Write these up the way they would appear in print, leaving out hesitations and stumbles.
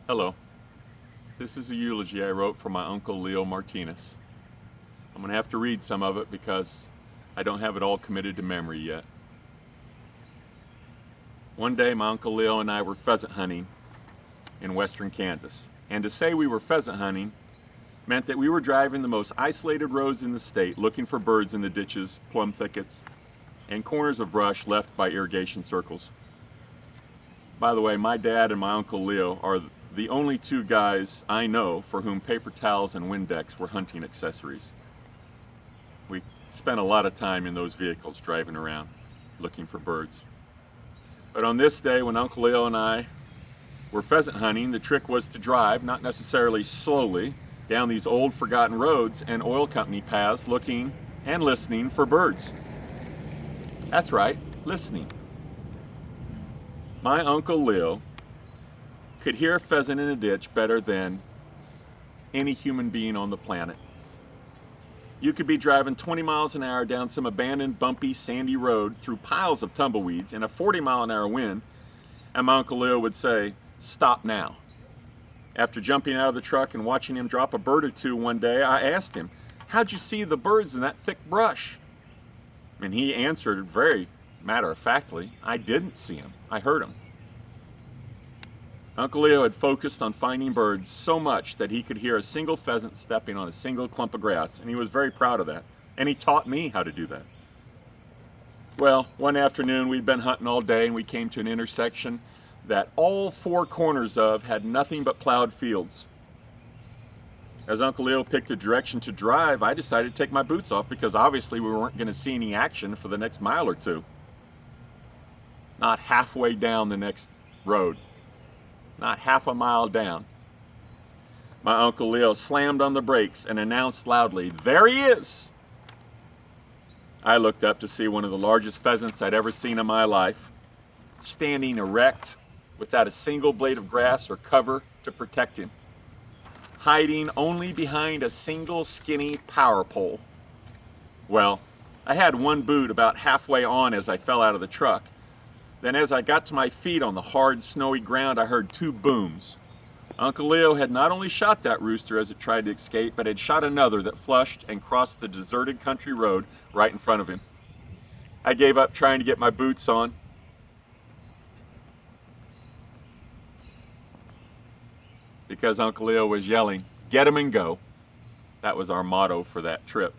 Hello. This is a eulogy I wrote for my uncle Leo Martinez. I'm going to have to read some of it because I don't have it all committed to memory yet. One day my uncle Leo and I were pheasant hunting in western Kansas. And to say we were pheasant hunting meant that we were driving the most isolated roads in the state looking for birds in the ditches, plum thickets, and corners of brush left by irrigation circles. By the way, my dad and my uncle Leo are the only two guys I know for whom paper towels and Windex were hunting accessories. We spent a lot of time in those vehicles driving around looking for birds. But on this day when Uncle Leo and I were pheasant hunting, the trick was to drive, not necessarily slowly, down these old forgotten roads and oil company paths looking and listening for birds. That's right, listening. My Uncle Leo could hear a pheasant in a ditch better than any human being on the planet. You could be driving 20 miles an hour down some abandoned, bumpy, sandy road through piles of tumbleweeds in a 40-mile-an-hour wind, and my Uncle Leo would say, "Stop now." After jumping out of the truck and watching him drop a bird or two one day, I asked him, "How'd you see the birds in that thick brush?" And he answered very matter-of-factly, "I didn't see them, I heard them." Uncle Leo had focused on finding birds so much that he could hear a single pheasant stepping on a single clump of grass, and he was very proud of that. And he taught me how to do that. Well, one afternoon we'd been hunting all day and we came to an intersection that all four corners of had nothing but plowed fields. As Uncle Leo picked a direction to drive, I decided to take my boots off because obviously we weren't going to see any action for the next mile or two. Not halfway down the next road, not half a mile down, my Uncle Leo slammed on the brakes and announced loudly, "There he is!" I looked up to see one of the largest pheasants I'd ever seen in my life, standing erect without a single blade of grass or cover to protect him, hiding only behind a single skinny power pole. Well, I had one boot about halfway on as I fell out of the truck. Then as I got to my feet on the hard, snowy ground, I heard two booms. Uncle Leo had not only shot that rooster as it tried to escape, but had shot another that flushed and crossed the deserted country road right in front of him. I gave up trying to get my boots on. Because Uncle Leo was yelling, "Get 'em and go." That was our motto for that trip.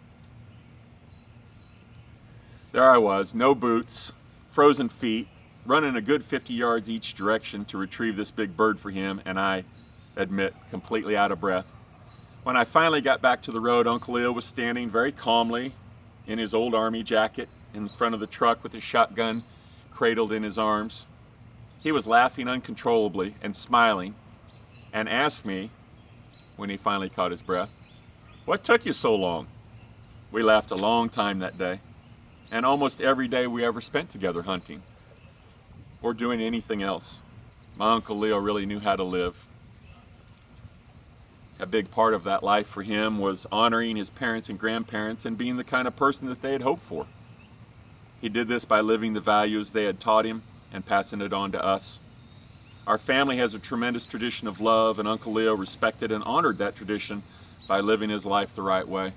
There I was, no boots, frozen feet, running a good 50 yards each direction to retrieve this big bird for him, and I admit, completely out of breath. When I finally got back to the road, Uncle Leo was standing very calmly in his old army jacket in front of the truck with his shotgun cradled in his arms. He was laughing uncontrollably and smiling, and asked me, when he finally caught his breath, "What took you so long?" We laughed a long time that day, and almost every day we ever spent together hunting or doing anything else. My Uncle Leo really knew how to live. A big part of that life for him was honoring his parents and grandparents and being the kind of person that they had hoped for. He did this by living the values they had taught him and passing it on to us. Our family has a tremendous tradition of love, and Uncle Leo respected and honored that tradition by living his life the right way.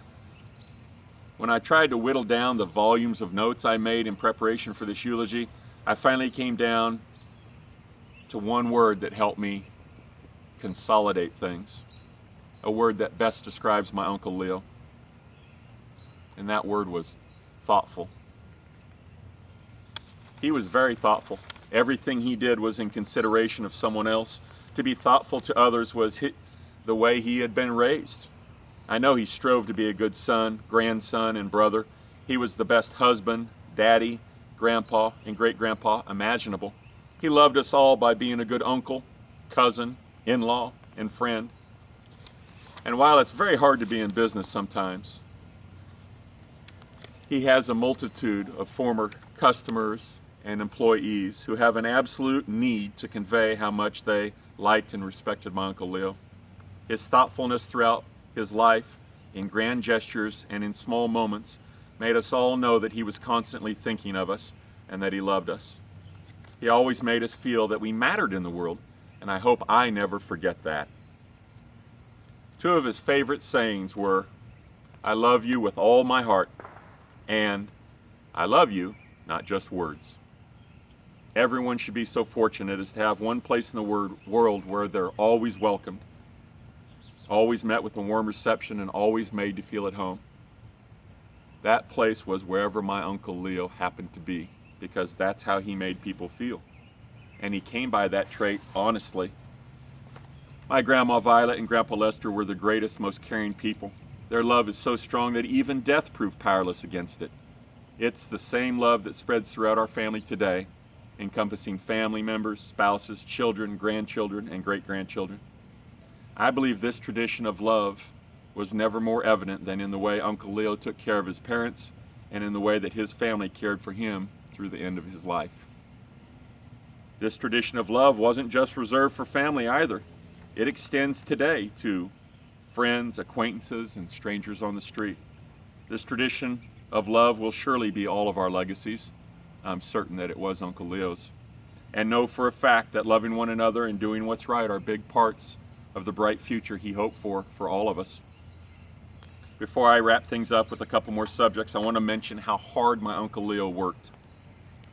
When I tried to whittle down the volumes of notes I made in preparation for this eulogy, I finally came down to one word that helped me consolidate things, a word that best describes my Uncle Leo, and that word was thoughtful. He was very thoughtful. Everything he did was in consideration of someone else. To be thoughtful to others was the way he had been raised. I know he strove to be a good son, grandson, and brother. He was the best husband, daddy, grandpa, and great-grandpa imaginable. He loved us all by being a good uncle, cousin, in-law, and friend. And while it's very hard to be in business sometimes, he has a multitude of former customers and employees who have an absolute need to convey how much they liked and respected my Uncle Leo. His thoughtfulness throughout his life, in grand gestures and in small moments, made us all know that he was constantly thinking of us and that he loved us. He always made us feel that we mattered in the world and I hope I never forget that. Two of his favorite sayings were, "I love you with all my heart," and "I love you, not just words." Everyone should be so fortunate as to have one place in the world where they're always welcomed, always met with a warm reception, and always made to feel at home. That place was wherever my Uncle Leo happened to be, because that's how he made people feel. And he came by that trait honestly. My Grandma Violet and Grandpa Lester were the greatest, most caring people. Their love is so strong that even death proved powerless against it. It's the same love that spreads throughout our family today, encompassing family members, spouses, children, grandchildren, and great-grandchildren. I believe this tradition of love was never more evident than in the way Uncle Leo took care of his parents and in the way that his family cared for him through the end of his life. This tradition of love wasn't just reserved for family either. It extends today to friends, acquaintances, and strangers on the street. This tradition of love will surely be all of our legacies. I'm certain that it was Uncle Leo's. And know for a fact that loving one another and doing what's right are big parts of the bright future he hoped for all of us. Before I wrap things up with a couple more subjects, I want to mention how hard my Uncle Leo worked.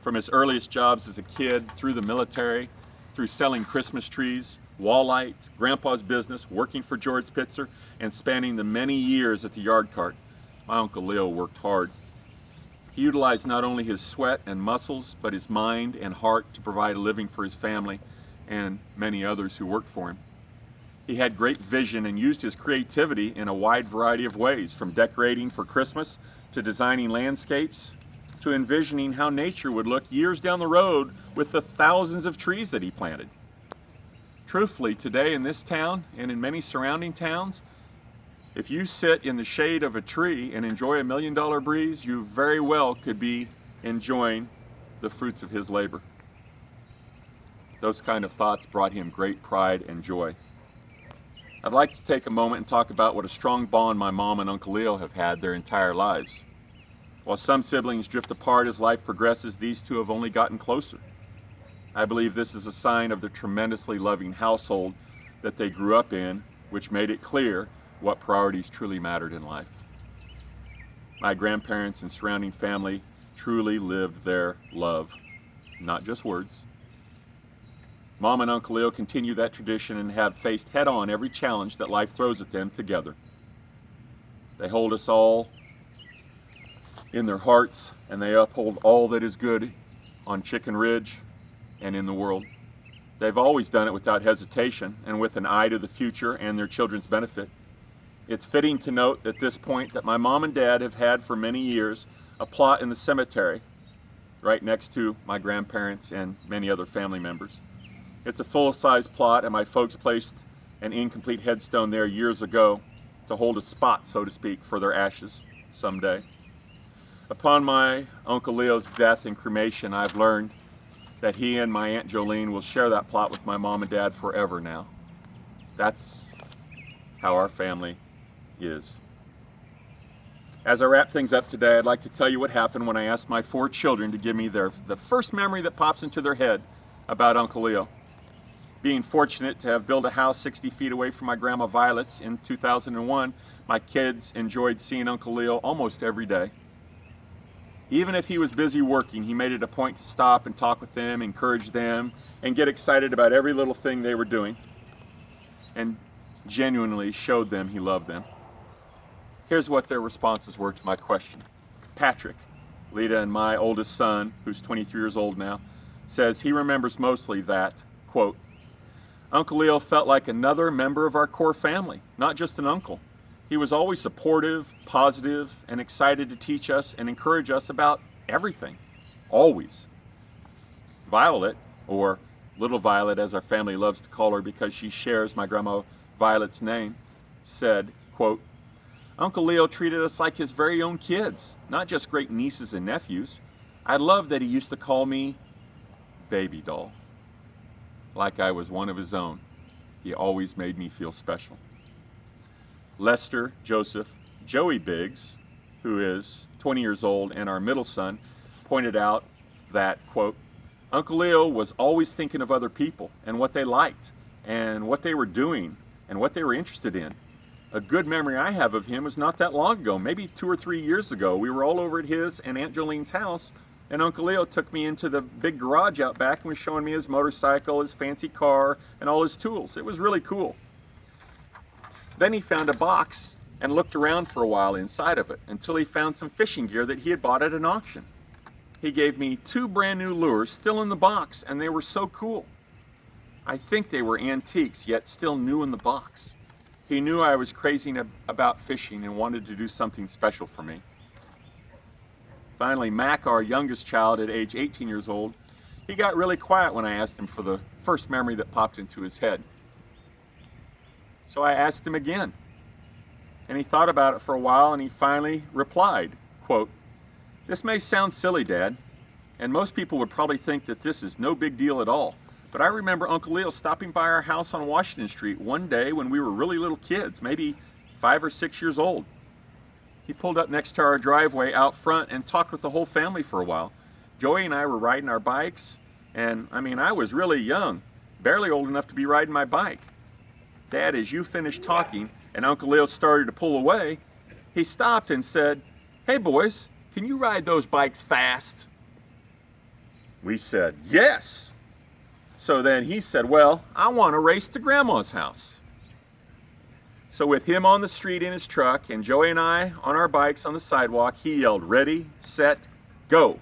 From his earliest jobs as a kid, through the military, through selling Christmas trees, walleye, Grandpa's business, working for George Pitzer, and spanning the many years at the yard cart, my Uncle Leo worked hard. He utilized not only his sweat and muscles, but his mind and heart to provide a living for his family and many others who worked for him. He had great vision and used his creativity in a wide variety of ways, from decorating for Christmas to designing landscapes to envisioning how nature would look years down the road with the thousands of trees that he planted. Truthfully, today in this town and in many surrounding towns, if you sit in the shade of a tree and enjoy $1 million breeze, you very well could be enjoying the fruits of his labor. Those kind of thoughts brought him great pride and joy. I'd like to take a moment and talk about what a strong bond my mom and Uncle Leo have had their entire lives. While some siblings drift apart as life progresses, these two have only gotten closer. I believe this is a sign of the tremendously loving household that they grew up in, which made it clear what priorities truly mattered in life. My grandparents and surrounding family truly lived their love, not just words. Mom and Uncle Leo continue that tradition and have faced head-on every challenge that life throws at them together. They hold us all in their hearts, and they uphold all that is good on Chicken Ridge and in the world. They've always done it without hesitation and with an eye to the future and their children's benefit. It's fitting to note at this point that my mom and dad have had for many years a plot in the cemetery right next to my grandparents and many other family members. It's a full-size plot, and my folks placed an incomplete headstone there years ago to hold a spot, so to speak, for their ashes someday. Upon my Uncle Leo's death and cremation, I've learned that he and my Aunt Jolene will share that plot with my mom and dad forever now. That's how our family is. As I wrap things up today, I'd like to tell you what happened when I asked my 4 children to give me the first memory that pops into their head about Uncle Leo. Being fortunate to have built a house 60 feet away from my Grandma Violet's in 2001, my kids enjoyed seeing Uncle Leo almost every day. Even if he was busy working, he made it a point to stop and talk with them, encourage them, and get excited about every little thing they were doing, and genuinely showed them he loved them. Here's what their responses were to my question. Patrick, Lita and my oldest son, who's 23 years old now, says he remembers mostly that, quote, Uncle Leo felt like another member of our core family, not just an uncle. He was always supportive, positive, and excited to teach us and encourage us about everything, always. Violet, or Little Violet as our family loves to call her because she shares my Grandma Violet's name, said, quote, Uncle Leo treated us like his very own kids, not just great nieces and nephews. I loved that he used to call me baby doll, like I was one of his own. He always made me feel special. Lester, Joseph, Joey Biggs, who is 20 years old, and our middle son, pointed out that, quote, Uncle Leo was always thinking of other people and what they liked, and what they were doing and what they were interested in. A good memory I have of him was not that long ago, maybe 2 or 3 years ago. We were all over at his and Aunt Jolene's house, and Uncle Leo took me into the big garage out back and was showing me his motorcycle, his fancy car, and all his tools. It was really cool. Then he found a box and looked around for a while inside of it until he found some fishing gear that he had bought at an auction. He gave me 2 brand new lures still in the box, and they were so cool. I think they were antiques, yet still new in the box. He knew I was crazy about fishing and wanted to do something special for me. Finally, Mac, our youngest child at age 18 years old, he got really quiet when I asked him for the first memory that popped into his head. So I asked him again, and he thought about it for a while, and he finally replied, quote, "This may sound silly, Dad, and most people would probably think that this is no big deal at all, but I remember Uncle Leo stopping by our house on Washington Street one day when we were really little kids, maybe 5 or 6 years old. He pulled up next to our driveway out front and talked with the whole family for a while. Joey and I were riding our bikes, and I was really young, barely old enough to be riding my bike. Dad, as you finished talking and Uncle Leo started to pull away, he stopped and said, 'Hey boys, can you ride those bikes fast?' We said, 'Yes.' So then he said, 'Well, I want to race to Grandma's house.' So with him on the street in his truck and Joey and I on our bikes on the sidewalk, he yelled, 'Ready, set, go.'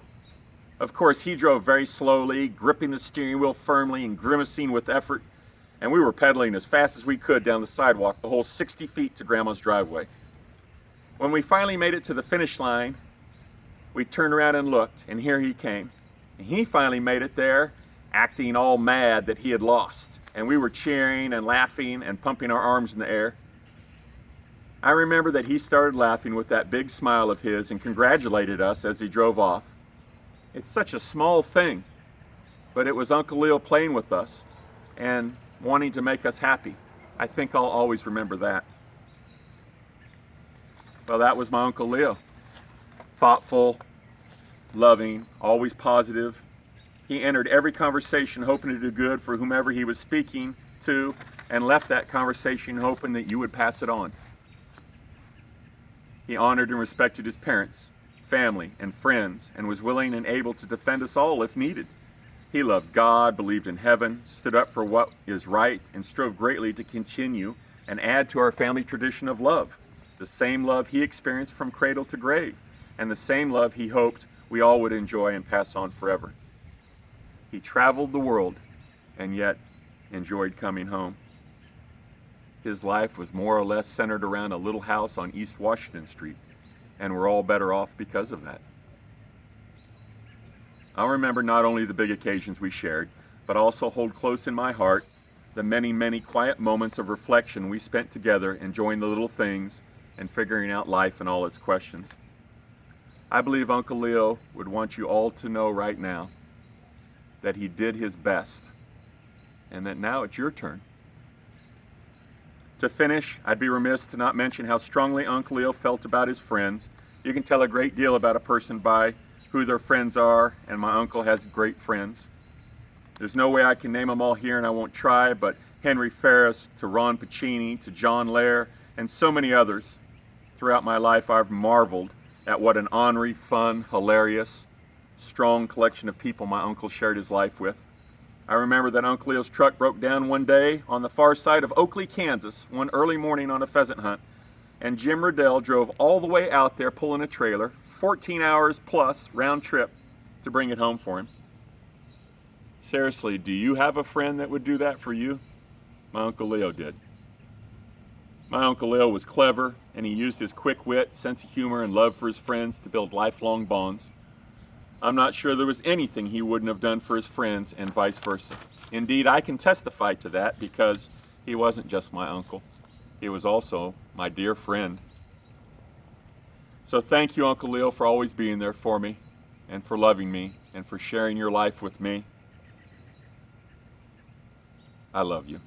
Of course, he drove very slowly, gripping the steering wheel firmly and grimacing with effort, and we were pedaling as fast as we could down the sidewalk, the whole 60 feet to Grandma's driveway. When we finally made it to the finish line, we turned around and looked, and here he came. And he finally made it there, acting all mad that he had lost. And we were cheering and laughing and pumping our arms in the air. I remember that he started laughing with that big smile of his and congratulated us as he drove off. It's such a small thing, but it was Uncle Leo playing with us and wanting to make us happy. I think I'll always remember that. Well, that was my Uncle Leo. Thoughtful, loving, always positive. He entered every conversation hoping to do good for whomever he was speaking to, and left that conversation hoping that you would pass it on. He honored and respected his parents, family, and friends, and was willing and able to defend us all if needed. He loved God, believed in heaven, stood up for what is right, and strove greatly to continue and add to our family tradition of love, the same love he experienced from cradle to grave, and the same love he hoped we all would enjoy and pass on forever. He traveled the world and yet enjoyed coming home. His life was more or less centered around a little house on East Washington Street, and we're all better off because of that. I'll remember not only the big occasions we shared, but also hold close in my heart the many, many quiet moments of reflection we spent together enjoying the little things and figuring out life and all its questions. I believe Uncle Leo would want you all to know right now that he did his best, and that now it's your turn. To finish, I'd be remiss to not mention how strongly Uncle Leo felt about his friends. You can tell a great deal about a person by who their friends are, and my uncle has great friends. There's no way I can name them all here, and I won't try, but Henry Ferris to Ron Pacini to John Lair and so many others. Throughout my life, I've marveled at what an ornery, fun, hilarious, strong collection of people my uncle shared his life with. I remember that Uncle Leo's truck broke down one day on the far side of Oakley, Kansas, one early morning on a pheasant hunt, and Jim Riddell drove all the way out there pulling a trailer, 14 hours plus round trip, to bring it home for him. Seriously, do you have a friend that would do that for you? My Uncle Leo did. My Uncle Leo was clever, and he used his quick wit, sense of humor, and love for his friends to build lifelong bonds. I'm not sure there was anything he wouldn't have done for his friends, and vice versa. Indeed, I can testify to that because he wasn't just my uncle. He was also my dear friend. So thank you, Uncle Leo, for always being there for me, and for loving me, and for sharing your life with me. I love you.